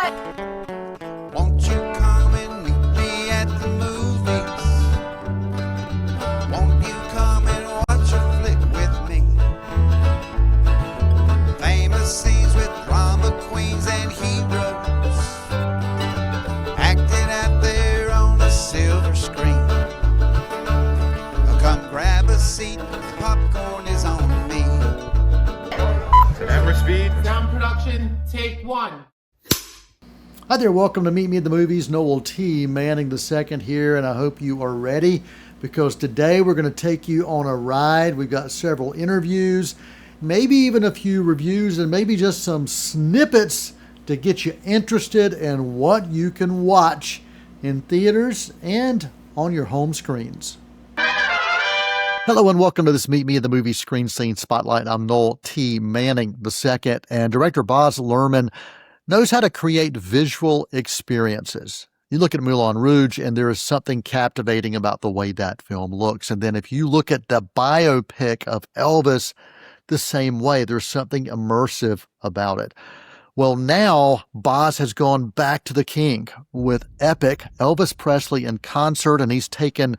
Won't you come and meet me at the movies? Won't you come and watch a flick with me? Famous scenes with drama queens and heroes acting out there on a silver screen. Come grab a seat, the popcorn is on me. Camera speed. Sound production, take one. Hi there, welcome to Meet Me at the Movies. Noel T, Manning the second here, and I hope you are ready because today we're going to take you on a ride. We've got several interviews, maybe even a few reviews, and maybe just some snippets to get you interested in what you can watch in theaters and on your home screens. Hello and welcome to this Meet Me at the Movies Screen Scene Spotlight. I'm Noel T. Manning II, and director Baz Luhrmann knows how to create visual experiences. You look at Moulin Rouge and there is something captivating about the way that film looks. And then if you look at the biopic of Elvis, the same way, there's something immersive about it. Well, now Baz has gone back to the king with epic Elvis Presley in concert, and he's taken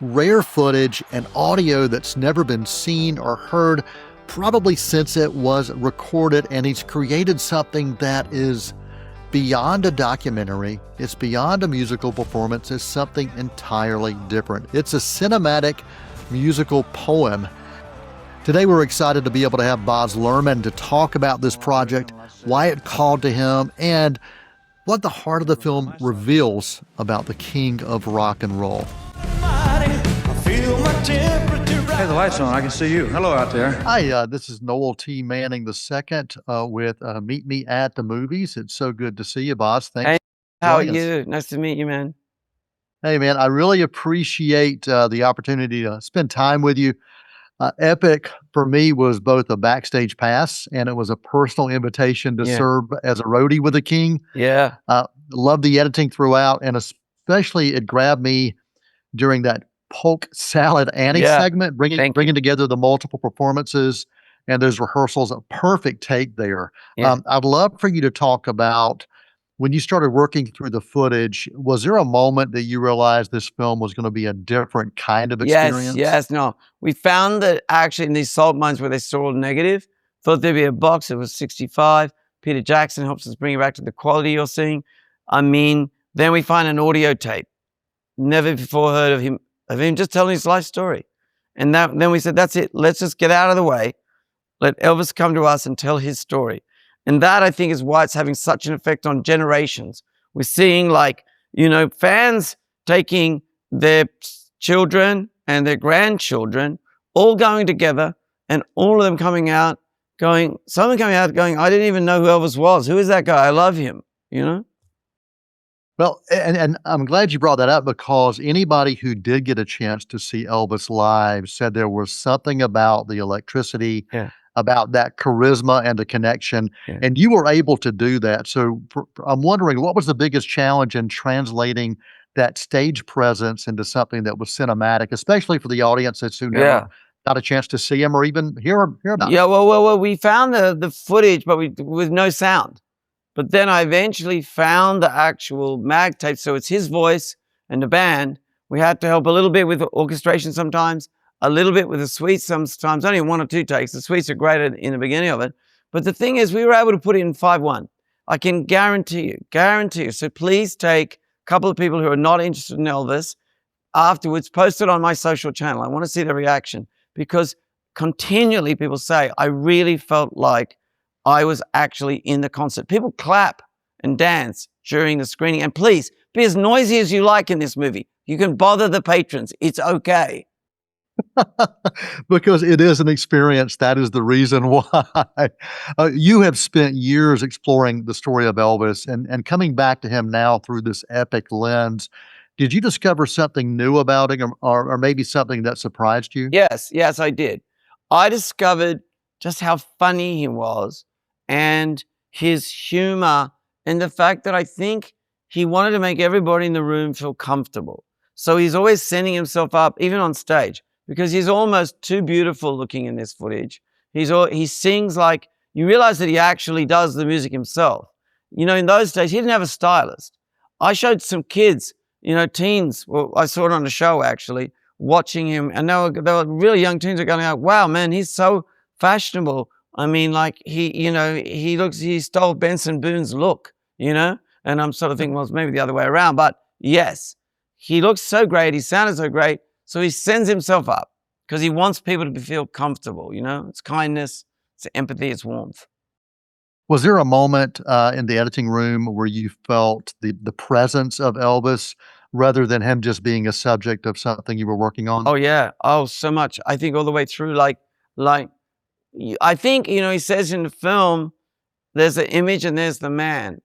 rare footage and audio that's never been seen or heard probably since it was recorded, and he's created something that is beyond a documentary. It's beyond a musical performance. It's something entirely different. It's a cinematic musical poem. Today we're excited to be able to have Baz Luhrmann to talk about this project, why it called to him, and what the heart of the film reveals about the king of rock and roll. Hey, the light's on. I can see you. Hello out there. Hi, this is Noel T. Manning II with Meet Me at the Movies. It's so good to see you, Baz. Thanks. Hey, how are joining us. you? Nice to meet you, man. Hey, man, I really appreciate the opportunity to spend time with you. Epic for me was both a backstage pass and it was a personal invitation to Yeah. serve as a roadie with the king. Yeah. Loved the editing throughout, and especially it grabbed me during that Polk Salad Annie Yeah. segment, Thank you. bringing together the multiple performances and those rehearsals. A perfect take there. Yeah. I'd love for you to talk about when you started working through the footage. Was there a moment that you realized this film was going to be a different kind of experience? Yes, no. We found that actually in these salt mines where they store all negative, thought there'd be a box. It was 65. Peter Jackson helps us bring it back to the quality you're seeing. I mean, then we find an audio tape. Never before heard of him just telling his life story. And then we said, that's it. Let's just get out of the way. Let Elvis come to us and tell his story. And that, I think, is why it's having such an effect on generations. We're seeing, fans taking their children and their grandchildren all going together, and all of them coming out going, I didn't even know who Elvis was. Who is that guy? I love him, you know? Well, and I'm glad you brought that up, because anybody who did get a chance to see Elvis live said there was something about the electricity, Yeah. about that charisma and the connection, Yeah. and you were able to do that. So I'm wondering, what was the biggest challenge in translating that stage presence into something that was cinematic, especially for the audiences who never Yeah. got a chance to see him or even hear about him? Yeah, well, we found the footage, but with no sound. But then I eventually found the actual mag tape, so it's his voice and the band. We had to help a little bit with the orchestration sometimes, a little bit with the suites sometimes, only one or two takes. The suites are great in the beginning of it. But the thing is, we were able to put it in 5/1. I can guarantee you. So please take a couple of people who are not interested in Elvis afterwards, post it on my social channel. I want to see the reaction, because continually people say, I really felt like I was actually in the concert. People clap and dance during the screening. And please, be as noisy as you like in this movie. You can bother the patrons. It's okay. Because it is an experience. That is the reason why. You have spent years exploring the story of Elvis and coming back to him now through this epic lens. Did you discover something new about him, or maybe something that surprised you? Yes, I did. I discovered just how funny he was, and his humor, and the fact that I think he wanted to make everybody in the room feel comfortable. So he's always setting himself up, even on stage, because he's almost too beautiful looking in this footage. He sings like, you realize that he actually does the music himself. you know, in those days, he didn't have a stylist. I showed some kids, you know, teens. Well, I saw it on the show actually, watching him, and they were really young teens. Are going like, "Wow, man, he's so fashionable." I mean, like he stole Benson Boone's look, you know. And I'm sort of thinking, well, it's maybe the other way around, but yes, he looks so great. He sounded so great, so he sends himself up because he wants people to feel comfortable. You know, it's kindness, it's empathy, it's warmth. Was there a moment in the editing room where you felt the presence of Elvis rather than him just being a subject of something you were working on? Oh yeah, oh so much. I think all the way through, I think, you know, he says in the film, there's the image and there's the man.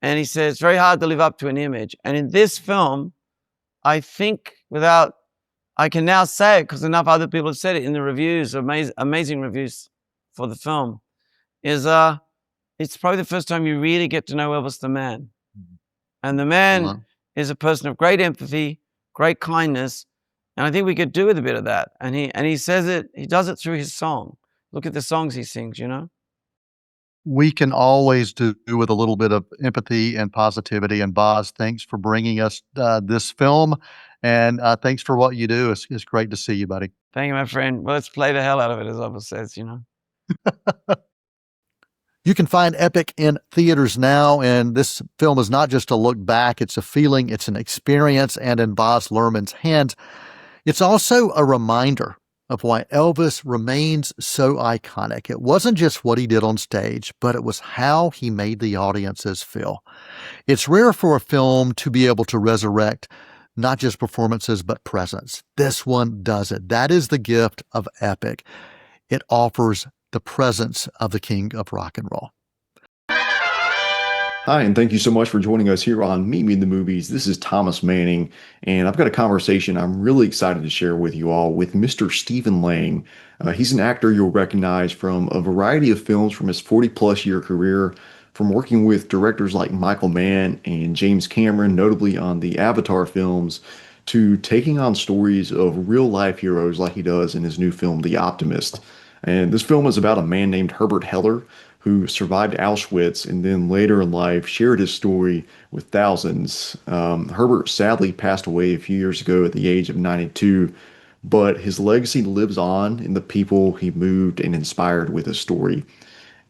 And he says it's very hard to live up to an image. And in this film, I think I can now say it because enough other people have said it in the reviews, amazing reviews for the film, is it's probably the first time you really get to know Elvis the man. And the man is a person of great empathy, great kindness. And I think we could do with a bit of that. And he says it, he does it through his song. Look at the songs he sings, you know? We can always do with a little bit of empathy and positivity. And Baz, thanks for bringing us this film. And thanks for what you do. It's great to see you, buddy. Thank you, my friend. Well, let's play the hell out of it, as Elvis says, you know? You can find Epic in theaters now, and this film is not just a look back, it's a feeling, it's an experience, and in Baz Luhrmann's hands, it's also a reminder of why Elvis remains so iconic. It wasn't just what he did on stage, but it was how he made the audiences feel. It's rare for a film to be able to resurrect not just performances, but presence. This one does it. That is the gift of Epic. It offers the presence of the king of rock and roll. Hi, and thank you so much for joining us here on Meet Me in the Movies. This is Thomas Manning, and I've got a conversation I'm really excited to share with you all with Mr. Stephen Lang. He's an actor you'll recognize from a variety of films from his 40-plus year career, from working with directors like Michael Mann and James Cameron, notably on the Avatar films, to taking on stories of real-life heroes like he does in his new film, The Optimist. And this film is about a man named Herbert Heller who survived Auschwitz and then later in life shared his story with thousands. Herbert sadly passed away a few years ago at the age of 92, but his legacy lives on in the people he moved and inspired with his story.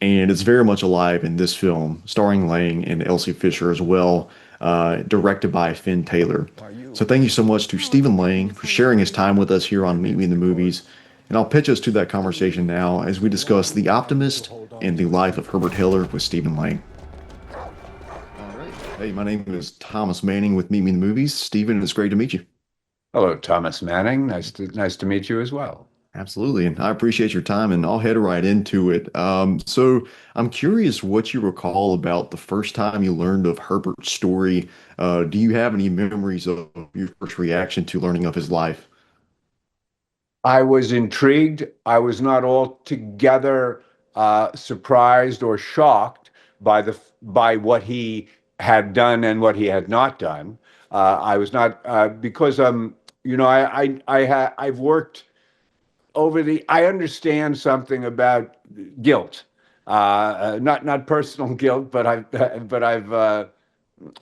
And it's very much alive in this film, starring Lang and Elsie Fisher as well, directed by Finn Taylor. So thank you so much to Stephen Lang for sharing his time with us here on Meet Me in the Movies. And I'll pitch us to that conversation now as we discuss The Optimist and the life of Herbert Heller with Stephen Lang. All right. Hey, my name is Thomas Manning with Meet Me in the Movies. Stephen, it's great to meet you. Hello, Thomas Manning. Nice to meet you as well. Absolutely. And I appreciate your time, and I'll head right into it. So I'm curious what you recall about the first time you learned of Herbert's story. Do you have any memories of your first reaction to learning of his life? I was intrigued. I was not altogether surprised or shocked by what he had done and what he had not done. I was not because you know, I've worked over I understand something about guilt, not personal guilt, but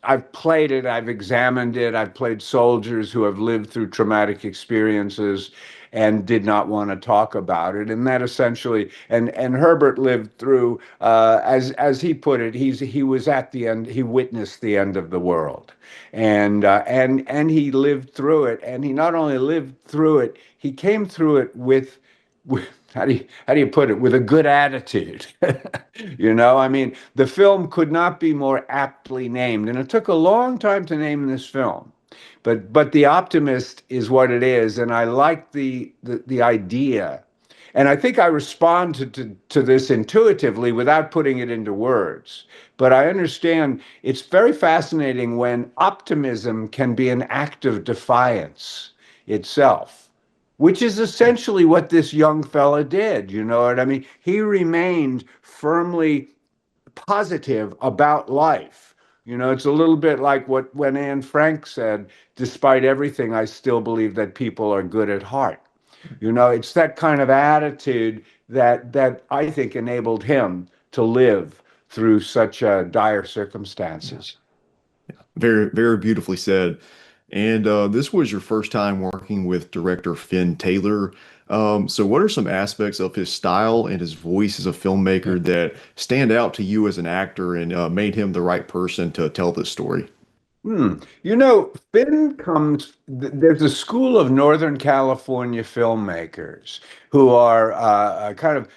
I've played it, I've examined it, I've played soldiers who have lived through traumatic experiences and did not want to talk about it. And that essentially, and Herbert lived through, as he put it, he was at the end, he witnessed the end of the world. And he lived through it. And he not only lived through it, he came through it with how do you put it? With a good attitude. You know, I mean, the film could not be more aptly named, and it took a long time to name this film. But The Optimist is what it is, and I like the idea. And I think I respond to this intuitively without putting it into words. But I understand it's very fascinating when optimism can be an act of defiance itself, which is essentially what this young fella did. You know what I mean? He remained firmly positive about life. You know, it's a little bit like when Anne Frank said, despite everything, I still believe that people are good at heart. You know, it's that kind of attitude that I think enabled him to live through such dire circumstances. Very, very beautifully said. And this was your first time working with director Finn Taylor. So, what are some aspects of his style and his voice as a filmmaker that stand out to you as an actor and made him the right person to tell this story? You know, there's a school of Northern California filmmakers who are kind of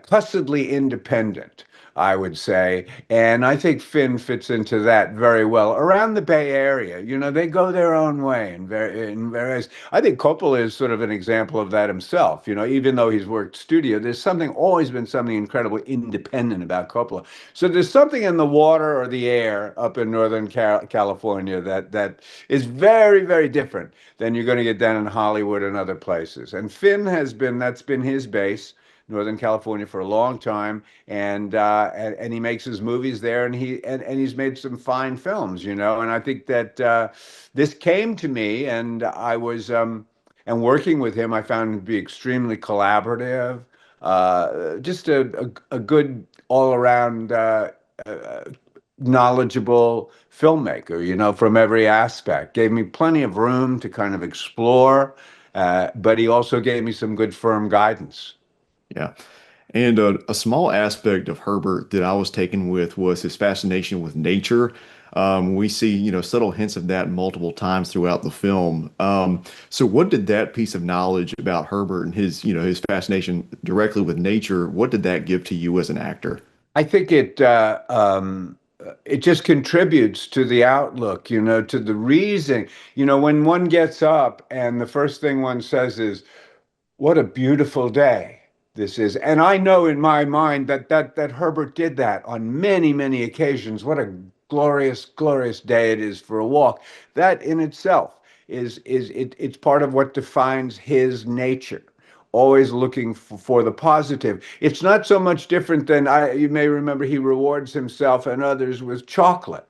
cussedly independent, I would say. And I think Finn fits into that very well. Around the Bay Area, you know, they go their own way in various. I think Coppola is sort of an example of that himself. You know, even though he's worked studio, there's always been something incredibly independent about Coppola. So there's something in the water or the air up in Northern California that is very, very different than you're going to get down in Hollywood and other places. And that's been his base. Northern California for a long time, and he makes his movies there, and he's made some fine films, you know. And I think that this came to me, and I was and working with him, I found him to be extremely collaborative, just a good all around knowledgeable filmmaker, you know, from every aspect. Gave me plenty of room to kind of explore, but he also gave me some good firm guidance. Yeah. And a small aspect of Herbert that I was taken with was his fascination with nature. We see, you know, subtle hints of that multiple times throughout the film. So what did that piece of knowledge about Herbert and his, you know, his fascination directly with nature, what did that give to you as an actor? I think it just contributes to the outlook, you know, to the reason, you know, when one gets up and the first thing one says is, "What a beautiful day this is." And I know in my mind that Herbert did that on many, many occasions. What a glorious, glorious day it is for a walk. That in itself it's part of what defines his nature. Always looking for the positive. It's not so much different than you may remember he rewards himself and others with chocolate.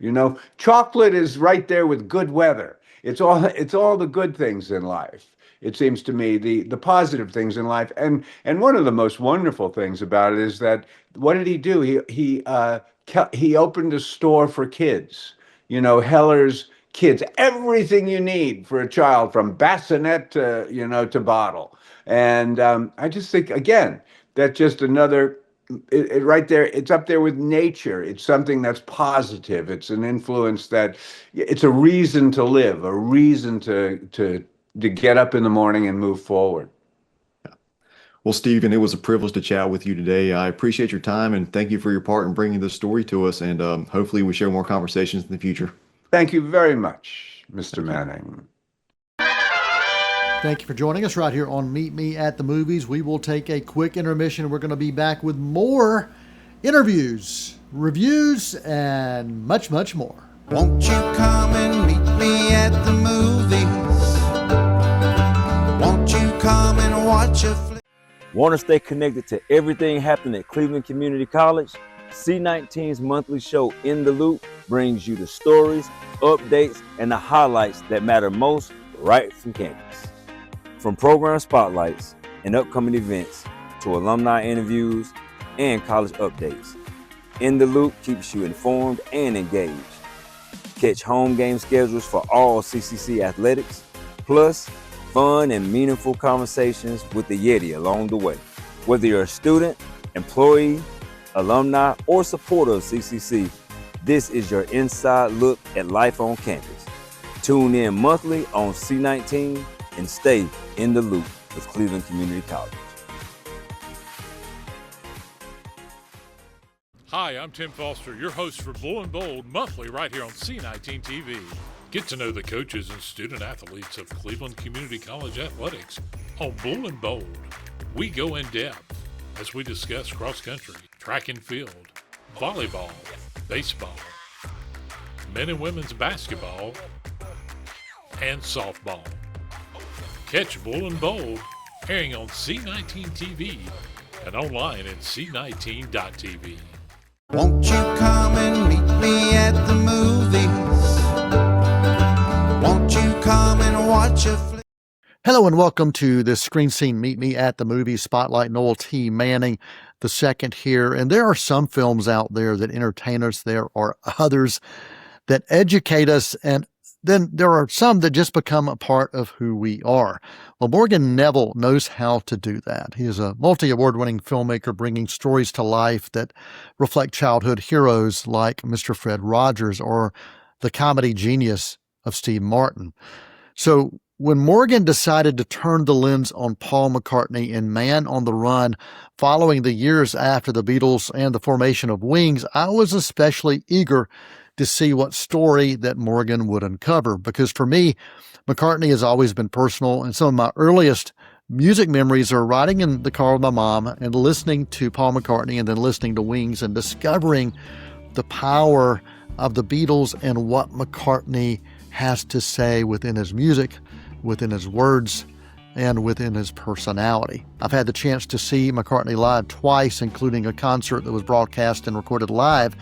You know, chocolate is right there with good weather. It's all the good things in life. It seems to me the positive things in life, and one of the most wonderful things about it is that what did he do? He opened a store for kids. You know, Heller's Kids, everything you need for a child, from bassinet to bottle. And I just think again that's just another. Right there, it's up there with nature. It's something that's positive. It's an influence it's a reason to live, a reason to get up in the morning and move forward. Well, Stephen, it was a privilege to chat with you today. I appreciate your time and thank you for your part in bringing this story to us. And hopefully we share more conversations in the future. Thank you very much, Mr. Manning. Thank you for joining us right here on Meet Me at the Movies. We will take a quick intermission. We're going to be back with more interviews, reviews, and much, much more. Won't you come and meet me at the movies? Won't you come and watch a flick? Want to stay connected to everything happening at Cleveland Community College? C19's monthly show, In the Loop, brings you the stories, updates, and the highlights that matter most right from campus. From program spotlights and upcoming events to alumni interviews and college updates, In the Loop keeps you informed and engaged. Catch home game schedules for all CCC athletics, plus fun and meaningful conversations with the Yeti along the way. Whether you're a student, employee, alumni, or supporter of CCC, this is your inside look at life on campus. Tune in monthly on C19 and stay in the loop with Cleveland Community College. Hi, I'm Tim Foster, your host for Bull and Bold monthly right here on C19 TV. Get to know the coaches and student athletes of Cleveland Community College athletics on Bull and Bold. We go in depth as we discuss cross country, track and field, volleyball, baseball, men and women's basketball, and softball. Catch Bull and Bold airing on C19 TV and online at c19.tv. Won't you come and meet me at the movies? Won't you come and watch a flick? Hello and welcome to this screen scene Meet Me at the Movies Spotlight. Noel T. Manning. the second here. And there are some films out there that entertain us. There are others that educate us. And then there are some that just become a part of who we are. Well, Morgan Neville knows how to do that. He is a multi-award-winning filmmaker bringing stories to life that reflect childhood heroes like Mr. Fred Rogers or the comedy genius of Steve Martin. So when Morgan decided to turn the lens on Paul McCartney in Man on the Run, following the years after the Beatles and the formation of Wings, I was especially eager to see what story that Morgan would uncover. Because for me, McCartney has always been personal, and some of my earliest music memories are riding in the car with my mom and listening to Paul McCartney and then listening to Wings and discovering the power of the Beatles and what McCartney has to say within his music, within his words, and within his personality. I've had the chance to see McCartney live twice, including a concert that was broadcast and recorded live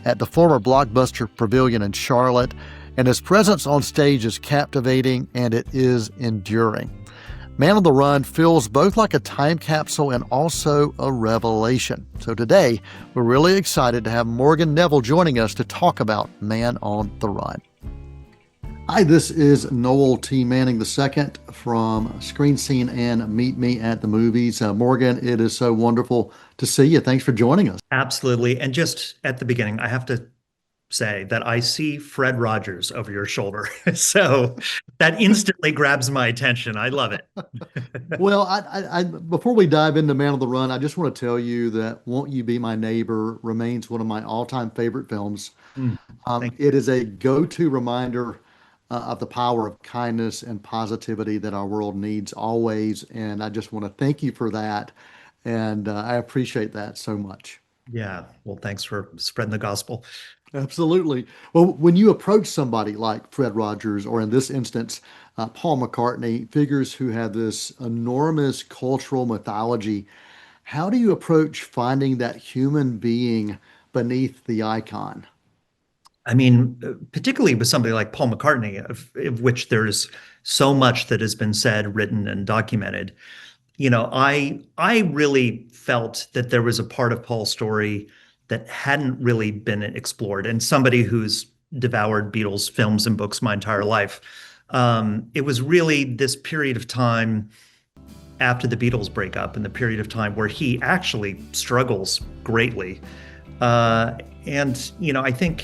at the former Blockbuster Pavilion in Charlotte, and his presence on stage is captivating and it is enduring. Man on the Run feels both like a time capsule and also a revelation. So today, we're really excited to have Morgan Neville joining us to talk about Man on the Run. Hi, this is Noel T. Manning II from Screen Scene and Meet Me at the Movies. Morgan, it is so wonderful to see you. Thanks for joining us. Absolutely. And just at the beginning, I have to say that I see Fred Rogers over your shoulder. So that instantly grabs my attention. I love it. Well, I before we dive into Man on the Run, I just want to tell you that Won't You Be My Neighbor remains one of my all-time favorite films. It is a go-to reminder of the power of kindness and positivity that our world needs always. And I just want to thank you for that. And I appreciate that so much. Yeah. Well, thanks for spreading the gospel. Absolutely. Well, when you approach somebody like Fred Rogers, or in this instance, Paul McCartney, figures who have this enormous cultural mythology, how do you approach finding that human being beneath the icon? I mean, particularly with somebody like Paul McCartney, of which there's so much that has been said, written, and documented. You know, I really felt that there was a part of Paul's story that hadn't really been explored. And somebody who's devoured Beatles films and books my entire life, it was really this period of time after the Beatles break up and the period of time where he actually struggles greatly. And, you know, I think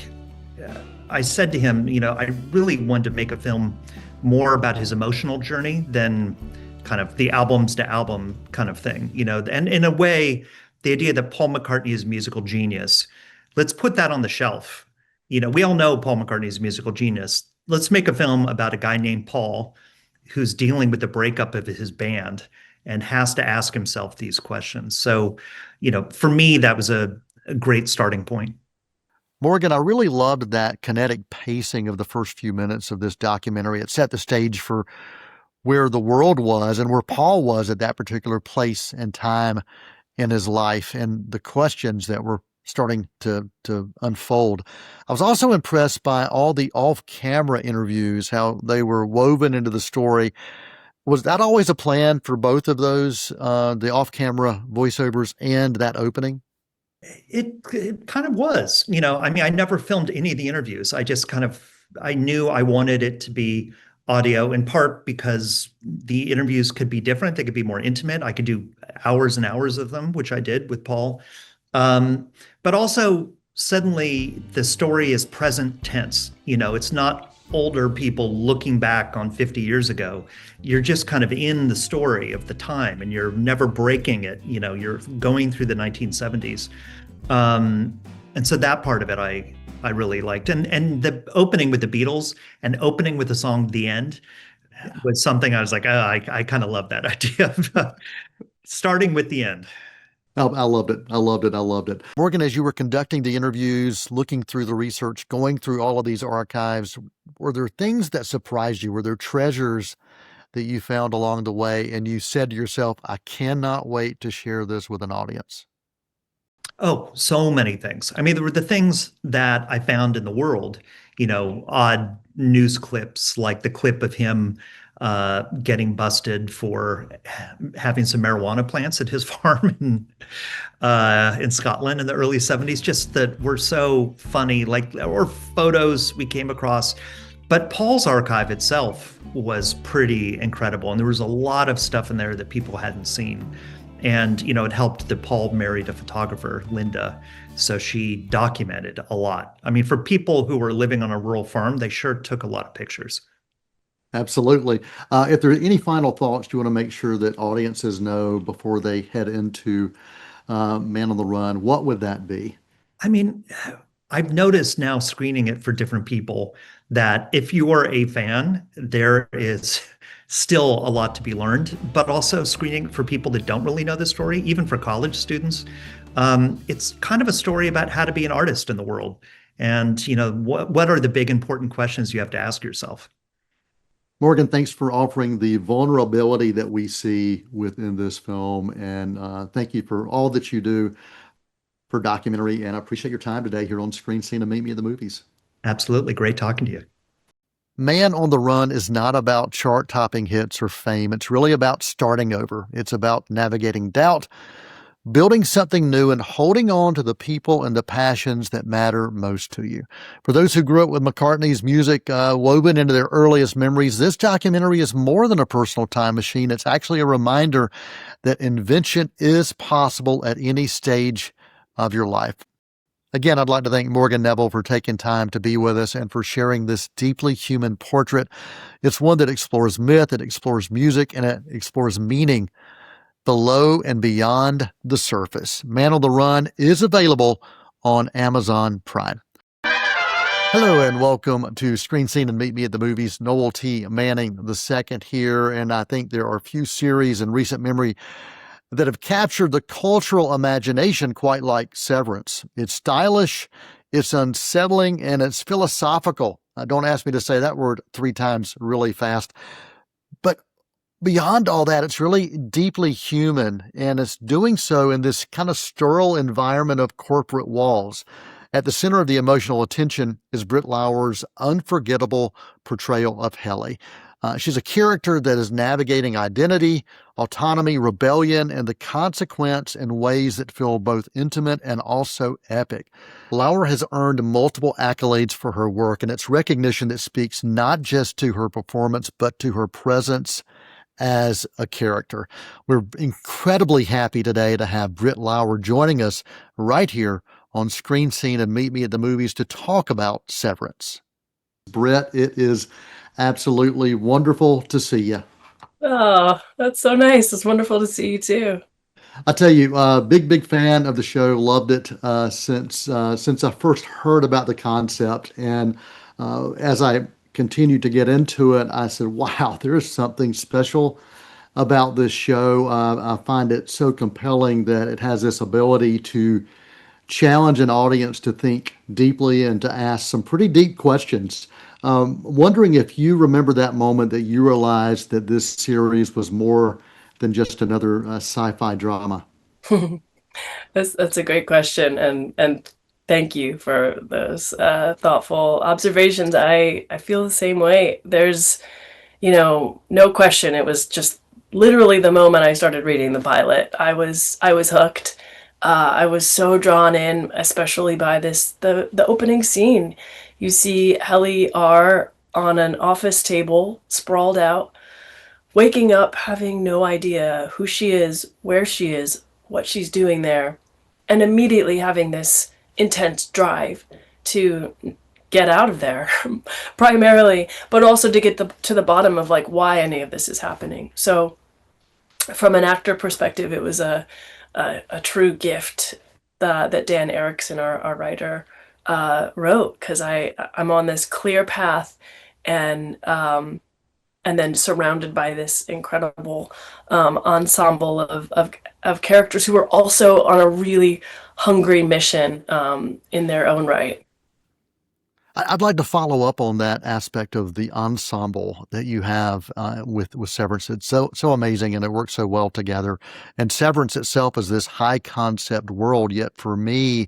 I said to him, you know, I really wanted to make a film more about his emotional journey than kind of the albums to album kind of thing, you know, and in a way, the idea that Paul McCartney is a musical genius, let's put that on the shelf. You know, we all know Paul McCartney is a musical genius. Let's make a film about a guy named Paul who's dealing with the breakup of his band and has to ask himself these questions. So, you know, for me, that was a great starting point. Morgan, I really loved that kinetic pacing of the first few minutes of this documentary. It set the stage for where the world was and where Paul was at that particular place and time in his life and the questions that were starting to unfold. I was also impressed by all the off-camera interviews, how they were woven into the story. Was that always a plan for both of those, the off-camera voiceovers and that opening? It kind of was, you know, I mean, I never filmed any of the interviews. I just I knew I wanted it to be audio, in part because the interviews could be different. They could be more intimate. I could do hours and hours of them, which I did with Paul. But also suddenly the story is present tense. You know, it's not older people looking back on 50 years ago. You're just kind of in the story of the time and you're never breaking it. You know, you're going through the 1970s. And so that part of it, I really liked. And the opening with the Beatles and opening with the song The End was something I was like, oh, I kind of love that idea of starting with the end. I loved it. I loved it. I loved it. Morgan, as you were conducting the interviews, looking through the research, going through all of these archives, were there things that surprised you? Were there treasures that you found along the way and you said to yourself, I cannot wait to share this with an audience? Oh, so many things. I mean, there were the things that I found in the world, you know, odd news clips, like the clip of him getting busted for having some marijuana plants at his farm in Scotland in the early 70s, just that were so funny, or photos we came across. But Paul's archive itself was pretty incredible. And there was a lot of stuff in there that people hadn't seen. And, it helped that Paul married a photographer, Linda. So she documented a lot. I mean, for people who were living on a rural farm, they sure took a lot of pictures. Absolutely. If there are any final thoughts you want to make sure that audiences know before they head into Man on the Run, what would that be? I mean, I've noticed now screening it for different people that if you are a fan, there is still a lot to be learned, but also screening for people that don't really know the story, even for college students. It's kind of a story about how to be an artist in the world. And, what are the big important questions you have to ask yourself? Morgan, thanks for offering the vulnerability that we see within this film. And thank you for all that you do for documentary. And I appreciate your time today here on Screen Scene and Meet Me at the Movies. Absolutely. Great talking to you. Man on the Run is not about chart-topping hits or fame. It's really about starting over. It's about navigating doubt, building something new, and holding on to the people and the passions that matter most to you. For those who grew up with McCartney's music woven into their earliest memories, this documentary is more than a personal time machine. It's actually a reminder that invention is possible at any stage of your life. Again, I'd like to thank Morgan Neville for taking time to be with us and for sharing this deeply human portrait. It's one that explores myth, it explores music, and it explores meaning below and beyond the surface. Man on the Run is available on Amazon Prime. Hello and welcome to Screen Scene and Meet Me at the Movies. Noel T. Manning II here, and I think there are a few series in recent memory that have captured the cultural imagination quite like Severance. It's stylish, it's unsettling, and it's philosophical. Don't ask me to say that word 3 times really fast. But beyond all that, it's really deeply human, and it's doing so in this kind of sterile environment of corporate walls. At the center of the emotional attention is Britt Lower's unforgettable portrayal of Helly. She's a character that is navigating identity, autonomy, rebellion, and the consequence in ways that feel both intimate and also epic. Lower has earned multiple accolades for her work, and it's recognition that speaks not just to her performance, but to her presence as a character. We're incredibly happy today to have Britt Lower joining us right here on Screen Scene and Meet Me at the Movies to talk about Severance. Britt, it is absolutely wonderful to see you. Oh, that's so nice. It's wonderful to see you too. I tell you, big fan of the show. Loved it since I first heard about the concept, and as I continued to get into it, I said, "Wow, there's something special about this show." I find it so compelling that it has this ability to challenge an audience to think deeply and to ask some pretty deep questions. Wondering if you remember that moment that you realized that this series was more than just another sci-fi drama. That's a great question, and thank you for those thoughtful observations. I feel the same way. There's, no question. It was just literally the moment I started reading the pilot. I was hooked. I was so drawn in, especially by the opening scene. You see Helly R on an office table, sprawled out, waking up, having no idea who she is, where she is, what she's doing there, and immediately having this intense drive to get out of there, primarily, but also to get to the bottom of why any of this is happening. So from an actor perspective, it was a true gift that Dan Erickson, our writer, wrote, because I'm on this clear path and then surrounded by this incredible ensemble of characters who are also on a really hungry mission in their own right. I'd like to follow up on that aspect of the ensemble that you have with Severance. It's so amazing, and it works so well together. And Severance itself is this high concept world, yet for me,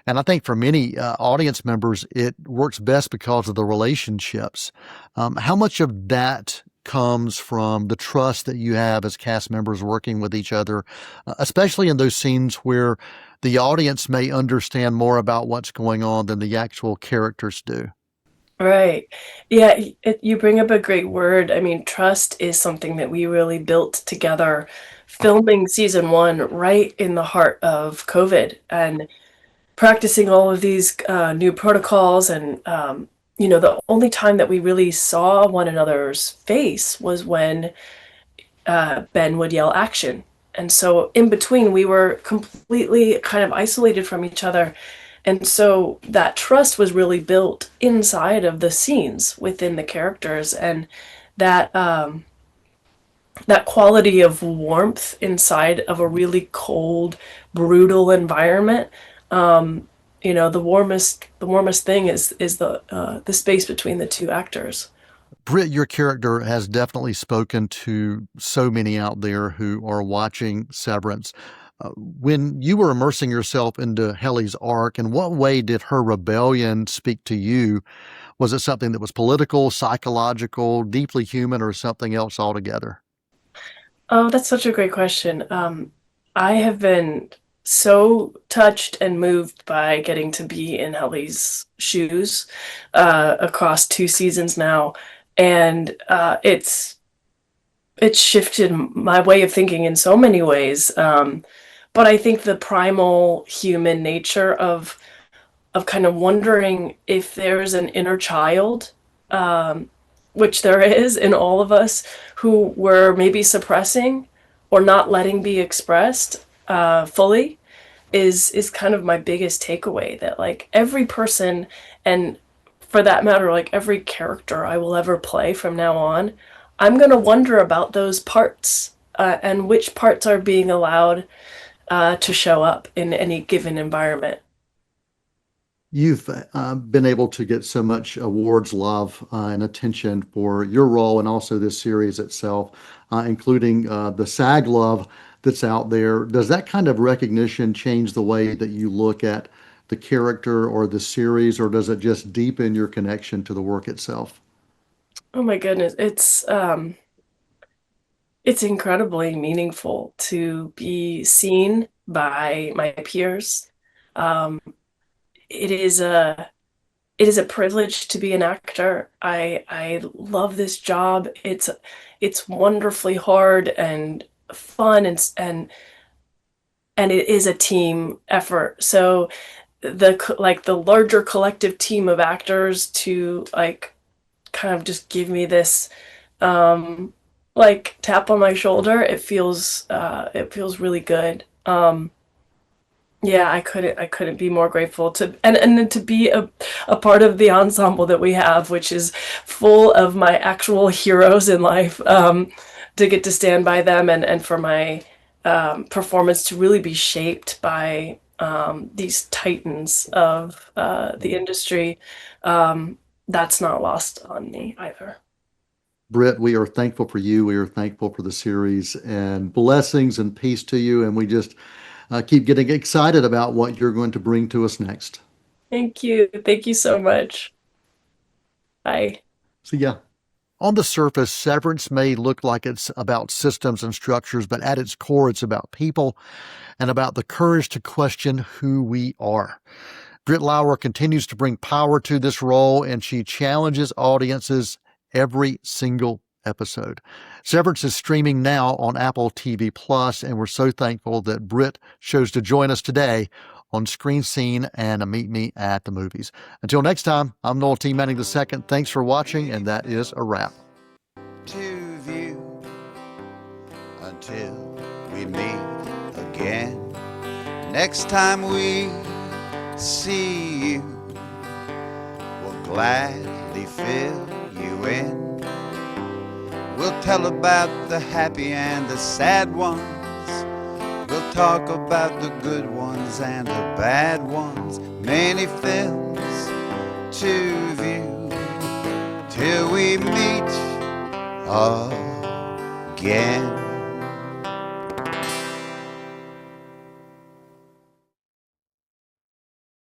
and I think for many audience members, it works best because of the relationships. How much of that comes from the trust that you have as cast members working with each other, especially in those scenes where the audience may understand more about what's going on than the actual characters do. Right. Yeah, you bring up a great word. I mean, trust is something that we really built together filming season one right in the heart of COVID and practicing all of these new protocols. And, the only time that we really saw one another's face was when Ben would yell action. And so in between, we were completely kind of isolated from each other. And so that trust was really built inside of the scenes within the characters, and that that quality of warmth inside of a really cold, brutal environment. The warmest thing is the space between the two actors. Britt, your character has definitely spoken to so many out there who are watching Severance. When you were immersing yourself into Helly's arc, in what way did her rebellion speak to you? Was it something that was political, psychological, deeply human, or something else altogether? Oh, that's such a great question. I have been so touched and moved by getting to be in Helly's shoes across 2 seasons now, and it's shifted my way of thinking in so many ways. But I think the primal human nature of kind of wondering if there's an inner child, which there is in all of us, who we're maybe suppressing or not letting be expressed fully, is kind of my biggest takeaway. That like every person, and for that matter, like every character I will ever play from now on, I'm going to wonder about those parts and which parts are being allowed to show up in any given environment. You've been able to get so much awards, love, and attention for your role and also this series itself, including the SAG love that's out there. Does that kind of recognition change the way that you look at the character or the series, or does it just deepen your connection to the work itself? Oh my goodness, it's incredibly meaningful to be seen by my peers. It is a privilege to be an actor. I love this job. It's wonderfully hard and fun, and it is a team effort. So the larger collective team of actors to like kind of just give me this like tap on my shoulder, it feels really good. Yeah, I couldn't be more grateful to and to be a part of the ensemble that we have, which is full of my actual heroes in life, to get to stand by them, and for my performance to really be shaped by these titans of the industry. That's not lost on me either. Britt, we are thankful for you. We are thankful for the series, and blessings and peace to you. And we just keep getting excited about what you're going to bring to us next. Thank you. Thank you so much. Bye. See ya. On the surface, Severance may look like it's about systems and structures, but at its core, it's about people and about the courage to question who we are. Britt Lower continues to bring power to this role, and she challenges audiences every single episode. Severance is streaming now on Apple TV Plus, and we're so thankful that Britt chose to join us today on Screen Scene and Meet Me at the Movies. Until next time, I'm Noel T. Manning II. Thanks for watching, and that is a wrap. To view until we meet again. Next time we see you, we'll gladly fill you in. We'll tell about the happy and the sad ones. We'll talk about the good ones and the bad ones. Many films to view till we meet again.